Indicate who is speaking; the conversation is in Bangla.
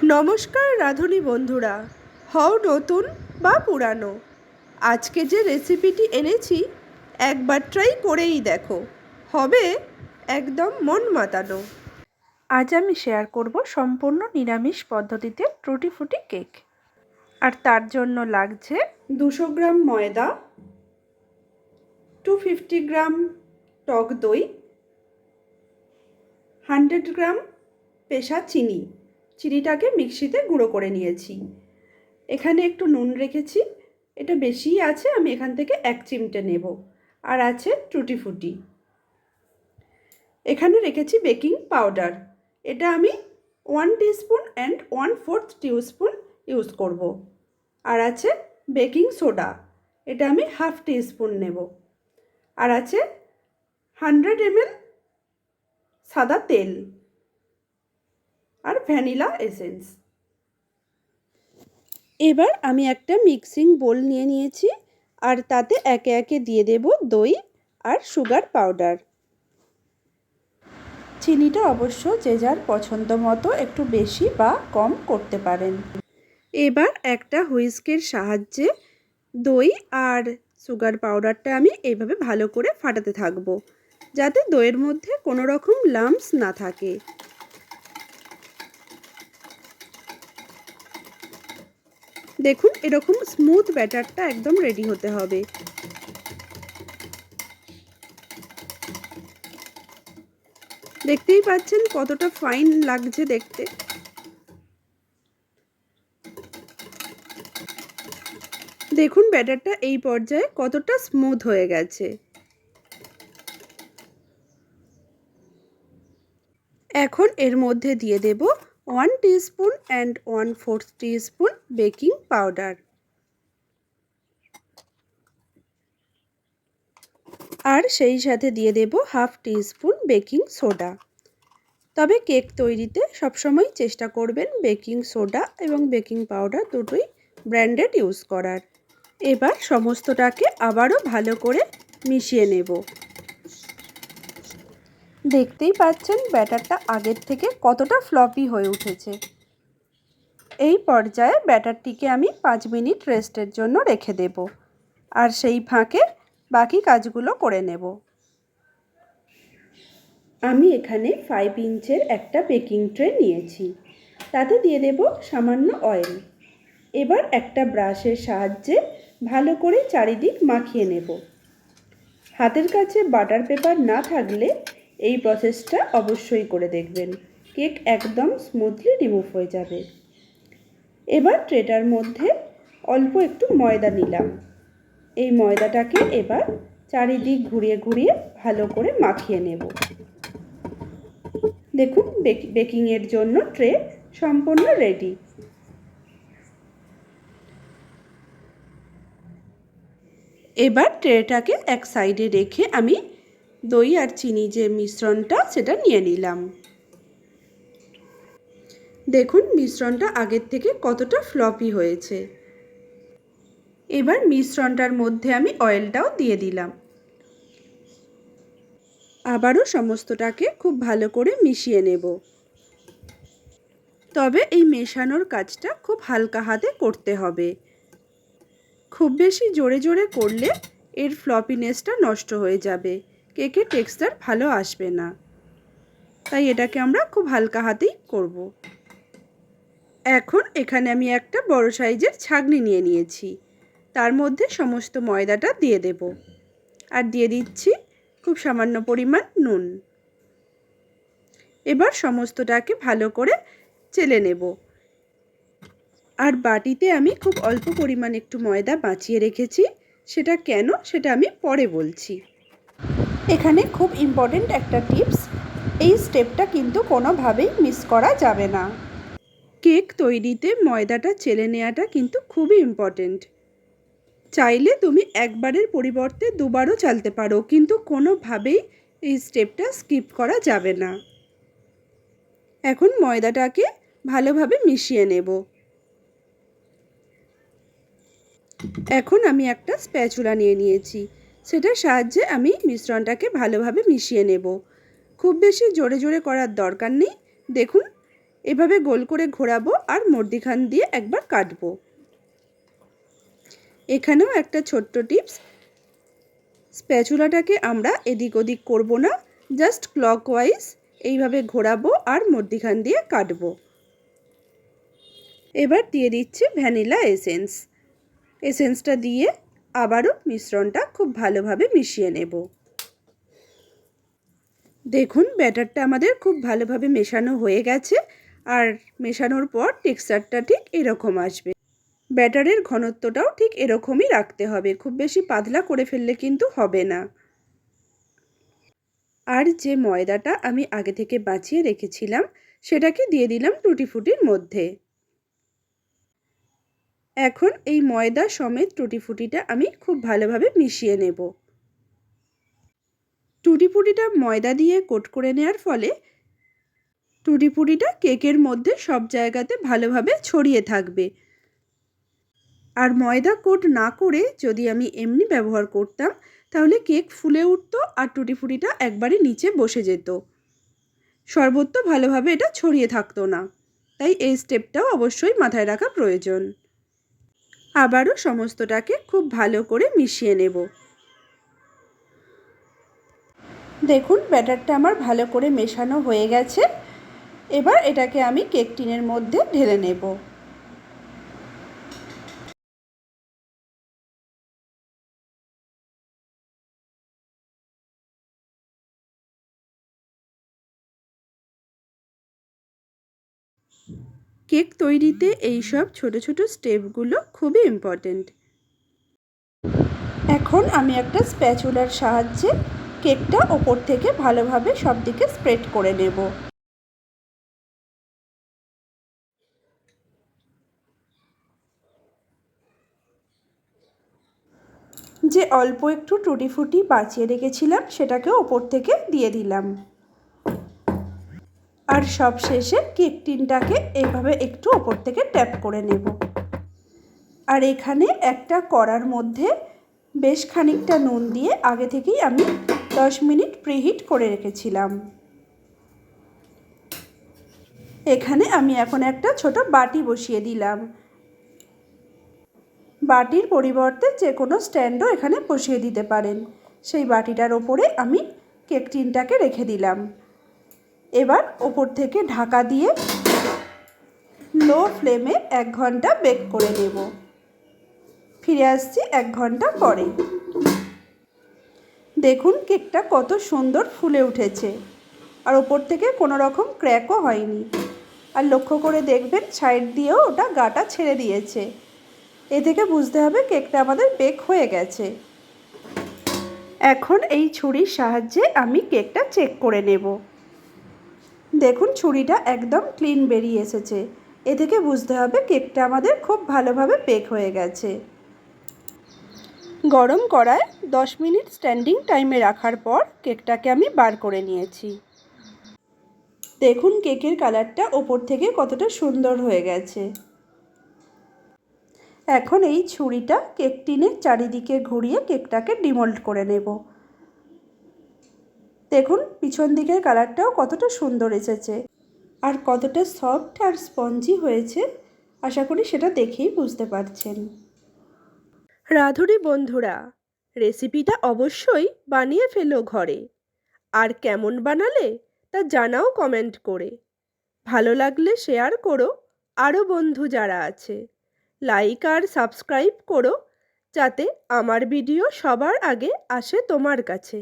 Speaker 1: নমস্কার রাঁধুনি বন্ধুরা, হও নতুন বা পুরানো, আজকে যে রেসিপিটি এনেছি একবার ট্রাই করেই দেখো, হবে একদম মন মাতানো। আজ আমি শেয়ার করব সম্পূর্ণ নিরামিষ পদ্ধতিতে টুটি ফুটি কেক। আর তার জন্য লাগছে 200 গ্রাম ময়দা, 250 গ্রাম টক দই, 100 গ্রাম পেষা চিনি। চিনিটাকে মিক্সিতে গুঁড়ো করে নিয়েছি। এখানে একটু নুন রেখেছি, এটা বেশিই আছে, আমি এখান থেকে 1 চিমটে নেব। আর আছে টুটি ফুটি। এখানে রেখেছি বেকিং পাউডার, এটা আমি 1 টিস্পুন অ্যান্ড 1/4 টিস্পুন ইউজ করব। আর আছে বেকিং সোডা, এটা আমি 1/2 টিস্পুন নেব। আর আছে 100 ml সাদা তেল আর ভ্যানিলা এসেন্স। এবার আমি একটা মিক্সিং বোল নিয়ে নিয়েছি, আর তাতে একে একে দিয়ে দেব দই আর সুগার পাউডার। চিনিটা অবশ্য যে যার পছন্দ মতো একটু বেশি বা কম করতে পারেন। এবার একটা হুইস্কের সাহায্যে দই আর সুগার পাউডারটা আমি এইভাবে ভালো করে ফাটাতে থাকবো, যাতে দইয়ের মধ্যে কোনো রকম লাম্পস না থাকে। দেখুন, এরকম স্মুথ ব্যাটারটা একদম রেডি হতে হবে। দেখতেই পাচ্ছেন কতটা ফাইন লাগছে দেখতে। দেখুন ব্যাটারটা এই পর্যায়ে কতটা স্মুথ হয়ে গেছে। এখন এর মধ্যে দিয়ে দেব 1 teaspoon and 1/4 teaspoon baking powder. আর সেই সাথে দিয়ে দেব 1/2 টিস্পুন বেকিং সোডা। তবে কেক তৈরিতে সবসময় চেষ্টা করবেন বেকিং সোডা এবং বেকিং পাউডার দুটোই ব্র্যান্ডেড ইউজ করার। এবার সমস্তটাকে আবারও ভালো করে মিশিয়ে নেব। দেখতেই পাচ্ছেন ব্যাটারটা আগের থেকে কতটা ফ্লপি হয়ে উঠেছে। এই পর্যায়ে ব্যাটারটিকে আমি 5 মিনিট রেস্টের জন্য রেখে দেব, আর সেই ফাঁকে বাকি কাজগুলো করে নেব। আমি এখানে 5 ইঞ্চের একটা বেকিং ট্রে নিয়েছি, তাতে দিয়ে দেব সামান্য অয়েল। এবার একটা ব্রাশের সাহায্যে ভালো করে চারিদিক মাখিয়ে নেব। হাতের কাছে বাটার পেপার না থাকলে এই প্রসেসটা অবশ্যই করে দেখবেন, কেক একদম স্মুথলি রিমুভ হয়ে যাবে। এবার ট্রেটার মধ্যে অল্প একটু ময়দা নিলাম। এই ময়দাটাকে এবার চারিদিক ঘুরিয়ে ঘুরিয়ে ভালো করে মাখিয়ে নেব। দেখুন বেকিংয়ের জন্য ট্রে সম্পূর্ণ রেডি। এবার ট্রেটাকে এক সাইডে রেখে আমি দই আর চিনি যে মিশ্রণটা সেটা নিয়ে নিলাম। দেখুন মিশ্রণটা আগের থেকে কতটা ফ্লপি হয়েছে। এবার মিশ্রণটার মধ্যে আমি অয়েলটাও দিয়ে দিলাম। আবারও সমস্তটাকে খুব ভালো করে মিশিয়ে নেব। তবে এই মেশানোর কাজটা খুব হালকা হাতে করতে হবে। খুব বেশি জোরে জোরে করলে এর ফ্লপিনেসটা নষ্ট হয়ে যাবে, কেকের টেক্সচার ভালো আসবে না। তাই এটাকে আমরা খুব হালকা হাতেই করব। এখন এখানে আমি একটা বড় সাইজের ছাঁকনি নিয়ে নিয়েছি, তার মধ্যে সমস্ত ময়দাটা দিয়ে দেব। আর দিয়ে দিচ্ছি খুব সামান্য পরিমাণ নুন। এবার সমস্তটাকে ভালো করে চেলে নেব। আর বাটিতে আমি খুব অল্প পরিমাণ একটু ময়দা বাঁচিয়ে রেখেছি, সেটা কেন সেটা আমি পরে বলছি। এখানে খুব ইম্পর্টেন্ট একটা টিপস, এই স্টেপটা কিন্তু কোনোভাবেই মিস করা যাবে না। কেক তৈরিতে ময়দাটা চেলে নেওয়াটা কিন্তু খুবই ইম্পর্টেন্ট। চাইলে তুমি একবারের পরিবর্তে দুবারও চালতে পারো, কিন্তু কোনোভাবেই এই স্টেপটা স্কিপ করা যাবে না। এখন ময়দাটাকে ভালোভাবে মিশিয়ে নেব। এখন আমি একটা স্প্যাচুলা নিয়ে নিয়েছি, সেটার সাহায্যে আমি মিশ্রণটাকে ভালোভাবে মিশিয়ে নেব। খুব বেশি জোরে জোরে করার দরকার নেই। দেখুন এভাবে গোল করে ঘোরাবো আর মধ্যিখান দিয়ে একবার কাটবো। এখানেও একটা ছোট্ট টিপস, স্প্যাচুলাটাকে আমরা এদিক ওদিক করব না, জাস্ট ক্লকওয়াইজ এইভাবে ঘোরাবো আর মধ্যিখান দিয়ে কাটবো। এবার দিয়ে দিচ্ছি ভ্যানিলা এসেন্সটা দিয়ে আবারও মিশ্রণটা খুব ভালোভাবে মিশিয়ে নেব। দেখুন ব্যাটারটা আমাদের খুব ভালোভাবে মেশানো হয়ে গেছে, আর মেশানোর পর টেক্সচারটা ঠিক এরকম আসবে। ব্যাটারের ঘনত্বটাও ঠিক এরকমই রাখতে হবে, খুব বেশি পাতলা করে ফেললে কিন্তু হবে না। আর যে ময়দাটা আমি আগে থেকে বাঁচিয়ে রেখেছিলাম সেটাকে দিয়ে দিলাম টুটি ফুটির মধ্যে। এখন এই ময়দা সমেত টুটি ফুটিটা আমি খুব ভালোভাবে মিশিয়ে নেব। টুটি ফুটিটা ময়দা দিয়ে কোট করে নেওয়ার ফলে টুটি ফুটিটা কেকের মধ্যে সব জায়গাতে ভালোভাবে ছড়িয়ে থাকবে। আর ময়দা কোট না করে যদি আমি এমনি ব্যবহার করতাম তাহলে কেক ফুলে উঠতো আর টুটি ফুটিটা একবারে নিচে বসে যেত, সর্বত্র ভালোভাবে এটা ছড়িয়ে থাকতো না। তাই এই স্টেপটাও অবশ্যই মাথায় রাখা প্রয়োজন। আবারও সমস্তটাকে খুব ভালো করে মিশিয়ে নেব। দেখুন ব্যাটারটা আমার ভালো করে মেশানো হয়ে গেছে। এবার এটাকে আমি কেক টিনের মধ্যে ঢেলে নেব। কেক তৈরিতে এই সব ছোট ছোট স্টেপগুলো খুবই ইম্পর্ট্যান্ট। এখন আমি একটা স্প্যাচুলার সাহায্যে কেকটা ওপর থেকে ভালোভাবে সব দিকে স্প্রেড করে নেব। যে অল্প একটু টুটি ফুটি বাঁচিয়ে রেখেছিলাম সেটাকেও ওপর থেকে দিয়ে দিলাম। আর সব শেষে কেক টিনটাকে এইভাবে একটু ওপর থেকে ট্যাপ করে নেব। আর এখানে একটা কড়ার মধ্যে বেশ খানিকটা নুন দিয়ে আগে থেকেই আমি 10 মিনিট প্রিহিট করে রেখেছিলাম। এখানে আমি এখন একটা ছোট বাটি বসিয়ে দিলাম। বাটির পরিবর্তে যে কোনো স্ট্যান্ডও এখানে বসিয়ে দিতে পারেন। সেই বাটিটার ওপরে আমি কেক টিনটাকে রেখে দিলাম। এবার ওপর থেকে ঢাকা দিয়ে লো ফ্লেমে 1 ঘন্টা বেক করে নেব। ফিরে আসছি 1 ঘন্টা পরে। দেখুন কেকটা কত সুন্দর ফুলে উঠেছে, আর ওপর থেকে কোনো রকম ক্র্যাকও হয়নি। আর লক্ষ্য করে দেখবেন সাইড দিয়েও ওটা গাটা ছেড়ে দিয়েছে। এ থেকে বুঝতে হবে কেকটা আমাদের বেক হয়ে গেছে। এখন এই ছুরির সাহায্যে আমি কেকটা চেক করে নেব। দেখুন ছুরিটা একদম ক্লিন বেরিয়ে এসেছে। এ থেকে বুঝতে হবে কেকটা আমাদের খুব ভালোভাবে বেক হয়ে গেছে। গরম কড়ায় 10 মিনিট স্ট্যান্ডিং টাইমে রাখার পর কেকটাকে আমি বার করে নিয়েছি। দেখুন কেকের কালারটা ওপর থেকে কতটা সুন্দর হয়ে গেছে। এখন এই ছুরিটা কেক টিনের চারিদিকে ঘুরিয়ে কেকটাকে ডিমোল্ড করে নেব। দেখুন পিছন দিকের কালারটাও কতটা সুন্দর এসেছে, আর কতটা সফট আর স্পঞ্জি হয়েছে আশা করি সেটা দেখেই বুঝতে পারছেন। রাঁধুনি বন্ধুরা, রেসিপিটা অবশ্যই বানিয়ে ফেলো ঘরে। আর কেমন বানালে তা জানাও কমেন্ট করে। ভালো লাগলে শেয়ার করো আরও বন্ধু যারা আছে। লাইক আর সাবস্ক্রাইব করো যাতে আমার ভিডিও সবার আগে আসে তোমার কাছে।